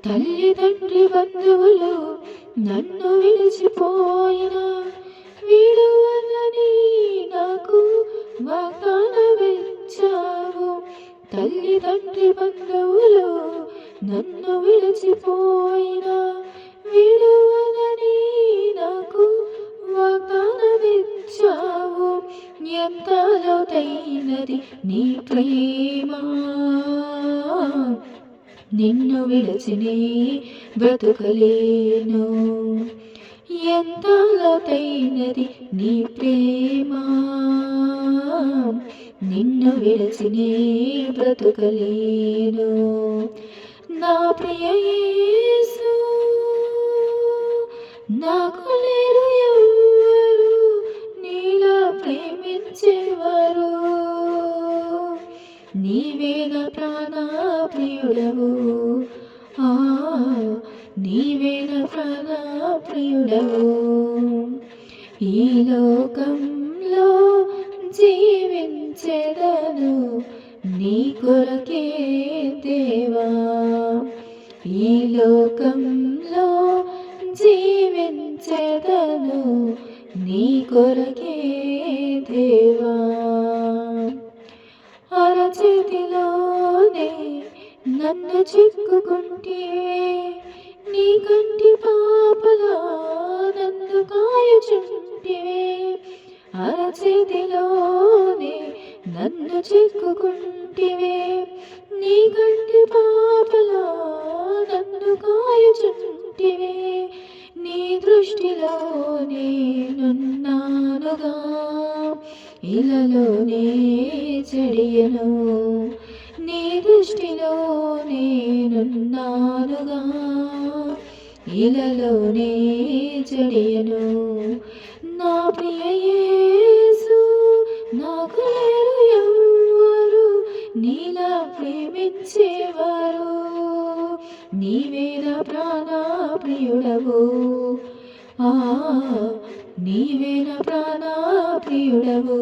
తల్లిదండ్రి బంధువులు నన్ను విడిచిపోయినా విడువనని నాకు వాగ్దానమిచ్చావు. తల్లిదండ్రి బంధువులు నన్ను విడిచిపోయినా విడువనని నాకు వాగ్దానమిచ్చావు. ఎంత లోతైనది నీ ప్రేమ, నిన్ను విడిచినే బ్రతుకలేను. ఎంత లోతైనది నీ ప్రేమ, నిన్ను విడిచినే బ్రతుకలేను. నా ప్రియ యేసు, నాకు లేరు ఎవ్వరు నీలా ప్రేమించేవారు. నీవే నా ప్రాణ ప్రియుడవు, నీవే నా ప్రాణ ప్రియుడవు. ఈ లోకంలో జీవించెదను నీ కొరకే దేవా. ఈ లోకంలో జీవించెదను నీ కొరకే దేవా. అరచేతిలోనే నన్ను చిక్కుకుంటివే, నీ కంటి పాపలా నన్ను కాయుచుంటివే. అరచేతిలోనే నన్ను చిక్కుకుంటివే, నీ కంటి పాపలా నన్ను కాయుచుంటివే. నీ దృష్టిలో నేనున్నానుగా, ఇలలోనే చెడియను. నీ దృష్టిలో నేనున్నానుగా, ఇలలోనే చెడియను. నా ప్రియ యేసు, నాకు లేరు ఎవ్వరు నీలా ప్రేమించేవారు. నీవే నా ప్రాణ ప్రియుడవు, నీవే నా ప్రాణ ప్రియుడవు.